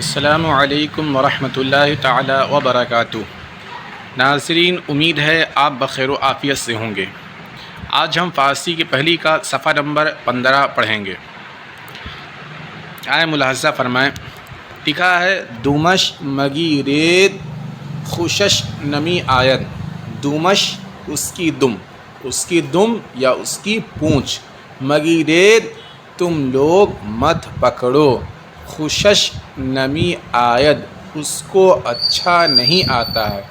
السلام علیکم ورحمۃ اللہ تعالی وبرکاتہ۔ ناظرین، امید ہے آپ بخیر و عافیت سے ہوں گے۔ آج ہم فارسی کی پہلی کا صفحہ نمبر 15 پڑھیں گے۔ آئے ملاحظہ فرمائیں، لکھا ہے دومش مگی رید خوشش نمی آید۔ دومش اس کی دم یا اس کی پونچھ، مگی رید تم لوگ مت پکڑو، خوشش نمی آید اس کو اچھا نہیں آتا ہے،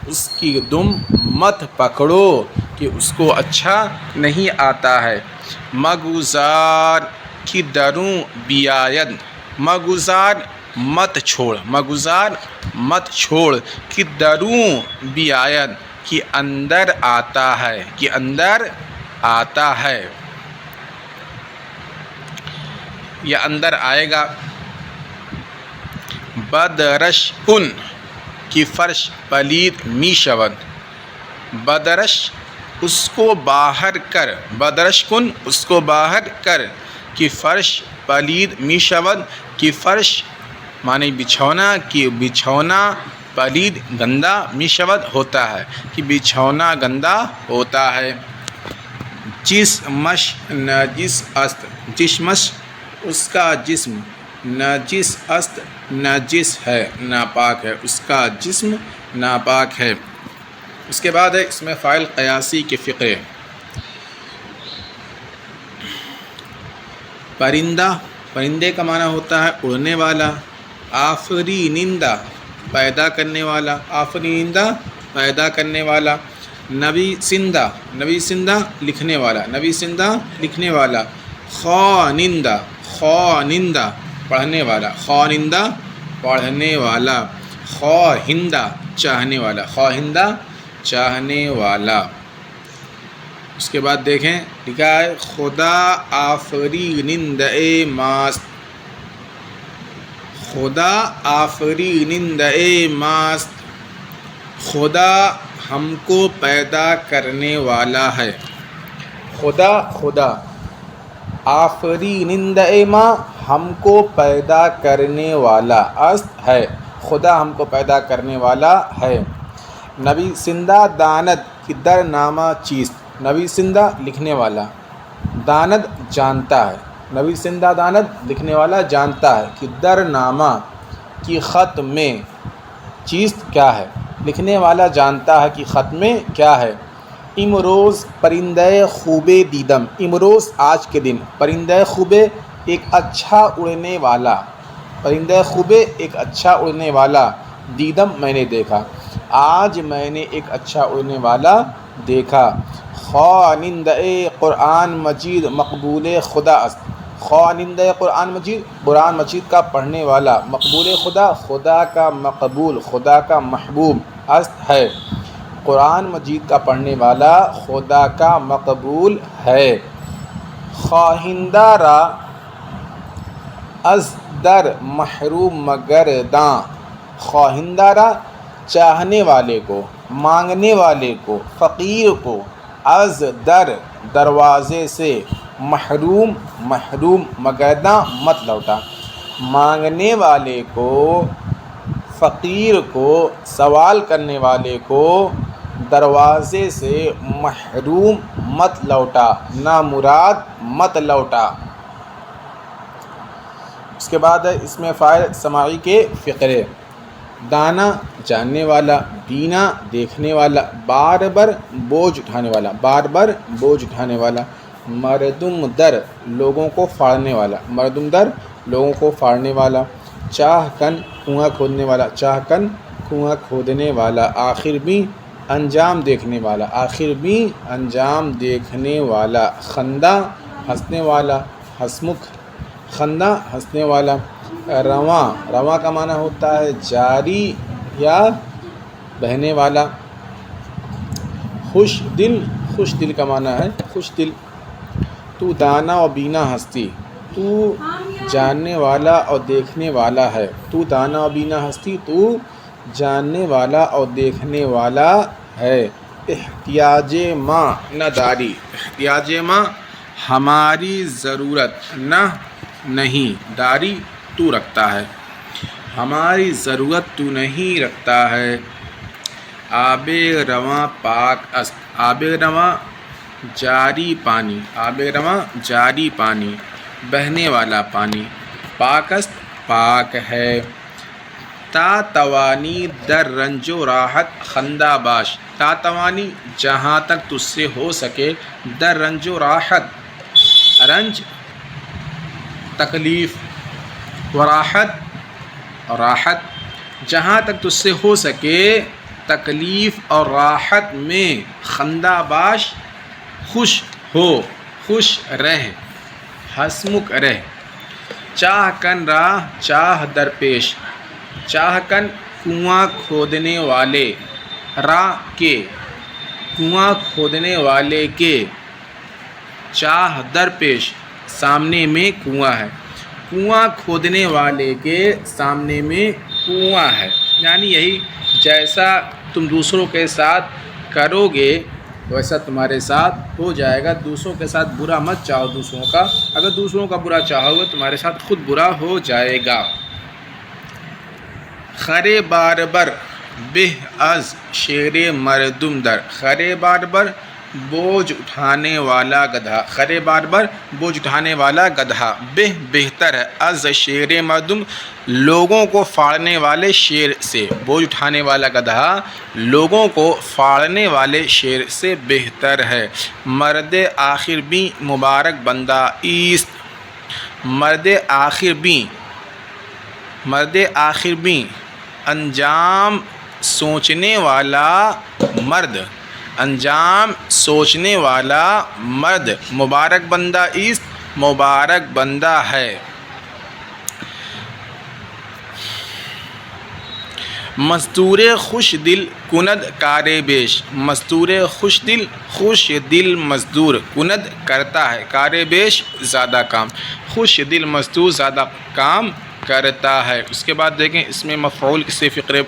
اس کی دم مت پکڑو کہ اس کو اچھا نہیں آتا ہے۔ مگزار کی دروں بیاید، مگزار مت چھوڑ کہ دروں بیاید کہ اندر آتا ہے یا اندر آئے گا۔ بدرش کن کی فرش پلید می شود، بدرش اس کو باہر کر، بدرش کن اس کو باہر کر کہ فرش پلید می شود، کہ فرش معنی بچھونا، کہ بچھونا پلید گندا، می شود ہوتا ہے کہ بچھونا گندا ہوتا ہے۔ جسمش نجس است، جسمش اس کا جسم، نجس است نجس ہے، ناپاک ہے، اس کا جسم ناپاک ہے۔ اس کے بعد ہے اس میں فاعل قیاسی کے فقرے۔ پرندہ، پرندے کا معنی ہوتا ہے اڑنے والا۔ آفرینندہ پیدا کرنے والا، آفرینندہ پیدا کرنے والا۔ نویسندہ، نویسندہ لکھنے والا، نویسندہ لکھنے والا۔ خوانندہ، خوانندہ پڑھنے والا، خوانندہ پڑھنے والا۔ خواہندہ چاہنے والا، خواہندہ چاہنے والا۔ اس کے بعد دیکھیں لکھا ہے خدا آفرینندہ ماست، خدا آفرینندہ ماست، خدا ہم کو پیدا کرنے والا ہے۔ خدا آفرینندہ ما ہم کو پیدا کرنے والا است ہے، خدا ہم کو پیدا کرنے والا ہے۔ نویسندہ داند کی در نامہ چیست، نویسندہ لکھنے والا، داند جانتا ہے، نویسندہ داند لکھنے والا جانتا ہے کہ در نامہ کی خط میں چیست کیا ہے، لکھنے والا جانتا ہے کہ خط میں کیا ہے۔ امروز پرندہ خوبے دیدم، امروز آج کے دن، پرندہ خوبے ایک اچھا اڑنے والا، پرندہ خوبے ایک اچھا اڑنے والا، دیدم میں نے دیکھا، آج میں نے ایک اچھا اڑنے والا دیکھا۔ خوانندہ قرآن مجید مقبول خدا است، خوانندہ قرآن مجید، قرآن مجید کا پڑھنے والا، مقبول خدا، خدا کا مقبول، خدا کا محبوب است ہے، قرآن مجید کا پڑھنے والا خدا کا مقبول ہے۔ خواہندہ را از در محروم مگرداں، خواہندہ را چاہنے والے کو، مانگنے والے کو، فقیر کو، از در دروازے سے، محروم مگرداں مت لوٹا، مانگنے والے کو، فقیر کو، سوال کرنے والے کو دروازے سے محروم مت لوٹا، نامراد مت لوٹا۔ اس کے بعد ہے اس میں فاعل سماعی کے فقرے۔ دانا جاننے والا، بینا دیکھنے والا، بار بر بوجھ اٹھانے والا، بار بر بوجھ اٹھانے والا۔ مردم در لوگوں کو پھاڑنے والا، مردم در لوگوں کو پھاڑنے والا۔ چاہ کن کنواں کھودنے والا، چاہ کن کنواں کھودنے والا۔ آخر بھی انجام دیکھنے والا، آخر بھی انجام دیکھنے والا۔ خندہ ہنسنے والا، ہسمکھ خندہ ہنسنے والا۔ رواں، رواں کا معنی ہوتا ہے جاری یا بہنے والا۔ خوش دل کا معنی ہے خوش دل۔ تو دانا و بینا ہستی، تو جاننے والا اور دیکھنے والا ہے، تو دانا و بینا ہستی، تو جاننے والا اور دیکھنے والا ہے۔ احتیاج ما نہ داری، احتیاج ما ہماری ضرورت، نہ نہیں، داری تو رکھتا ہے۔ ہماری ضرورت تو نہیں رکھتا ہے۔ آب رواں پاک است، آب رواں جاری پانی، آب رواں جاری پانی، بہنے والا پانی، پاک است پاک ہے۔ تا توانی در رنج و راحت خندہ باش، تا توانی جہاں تک تجھ سے ہو سکے، در رنج و راحت، رنج تکلیف، و راحت راحت، جہاں تک تجھ سے ہو سکے تکلیف اور راحت میں، خندہ باش خوش ہو، خوش رہ، ہنسمکھ رہ۔ چاہ کن راہ چاہ درپیش، چاہ کن کنواں کھودنے والے، راہ کے کنواں کھودنے والے کے، چاہ درپیش سامنے میں کنواں ہے، کنواں کھودنے والے کے سامنے میں کنواں ہے، یعنی یہی جیسا تم دوسروں کے ساتھ کرو گے ویسا تمہارے ساتھ ہو جائے گا۔ دوسروں کے ساتھ برا مت چاہو دوسروں کا، اگر دوسروں کا برا چاہو گے تمہارے ساتھ خود برا ہو جائے گا۔ خرے باربر بہ از شیر مردم در، خرے باربر بوجھ اٹھانے والا گدھا، خرے باربر بوجھ اٹھانے والا گدھا، بہ بہتر ہے، از شیر مردم لوگوں کو پھاڑنے والے شیر سے، بوجھ اٹھانے والا گدھا لوگوں کو پھاڑنے والے شیر سے بہتر ہے۔ مرد آخر بیں مبارک بندہ ایست، مرد آخر بیں، مرد آخر بیں انجام سوچنے والا مرد، انجام سوچنے والا مرد، مبارک بندہ ایست مبارک بندہ ہے۔ مزدور خوش دل کند کار بیش، مزدور خوش دل، خوش دل مزدور کند کرتا ہے، کار بیش زیادہ کام، خوش دل مزدور زیادہ کام کرتا ہے۔ اس کے بعد دیکھیں اس میں مفعول سے فقرے،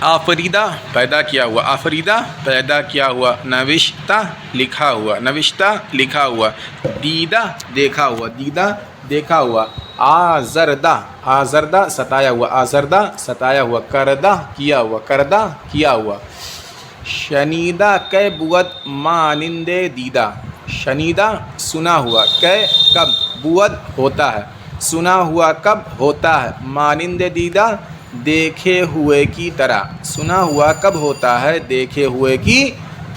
آفریدہ پیدا کیا ہوا، آفریدہ پیدا کیا ہوا، نوشتہ لکھا ہوا، نوشتہ لکھا ہوا، دیدہ دیکھا ہوا، دیدہ دیکھا ہوا، آزردہ آزردہ ستایا ہوا، آزردہ ستایا ہوا، کردہ کیا ہوا، کردہ کیا ہوا۔ شنیدہ کہ بود مانند دیدہ، شنیدہ سنا ہوا، کہ کب بود ہوتا ہے، سنا ہوا کب ہوتا ہے، مانند دیدہ دیکھے ہوئے کی طرح، سنا ہوا کب ہوتا ہے دیکھے ہوئے کی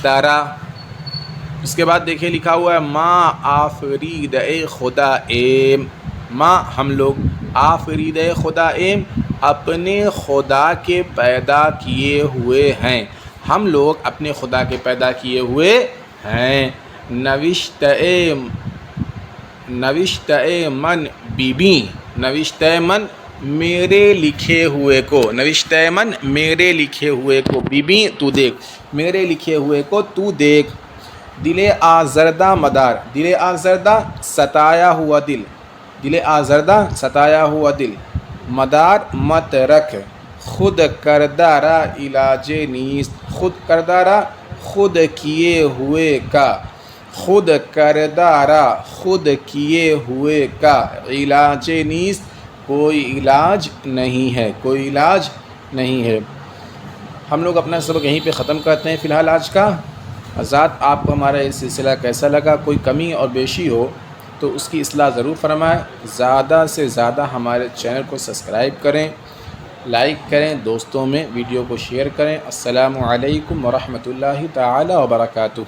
طرح۔ اس کے بعد دیکھیں لکھا ہوا ہے ما آفرید خدا ایم، ما ہم لوگ، آفرید خدا ایم اپنے خدا کے پیدا کیے ہوئے ہیں، ہم لوگ اپنے خدا کے پیدا کیے ہوئے ہیں۔ نوشتہ من بیبی، نوشتہ من میرے لکھے ہوئے کو، نوشتہ من میرے لکھے ہوئے کو، بیبی تو دیکھ، میرے لکھے ہوئے کو تو دیکھ۔ دل آزردہ مدار، دل آزردہ ستایا ہوا دل، دل آزردہ ستایا ہوا دل، مدار مت رکھ، خود کردہ را علاج نیست، خود کردہ را خود کیے ہوئے کا، خود کردہ را خود کیے ہوئے کا، علاج نیست کوئی علاج نہیں ہے، کوئی علاج نہیں ہے۔ ہم لوگ اپنا سبق یہیں پہ ختم کرتے ہیں فی الحال آج کا۔ حضرات آپ کو ہمارا یہ سلسلہ کیسا لگا؟ کوئی کمی اور بیشی ہو تو اس کی اصلاح ضرور فرمائیں۔ زیادہ سے زیادہ ہمارے چینل کو سبسکرائب کریں، لائک کریں، دوستوں میں ویڈیو کو شیئر کریں۔ السلام علیکم ورحمۃ اللہ تعالی وبرکاتہ۔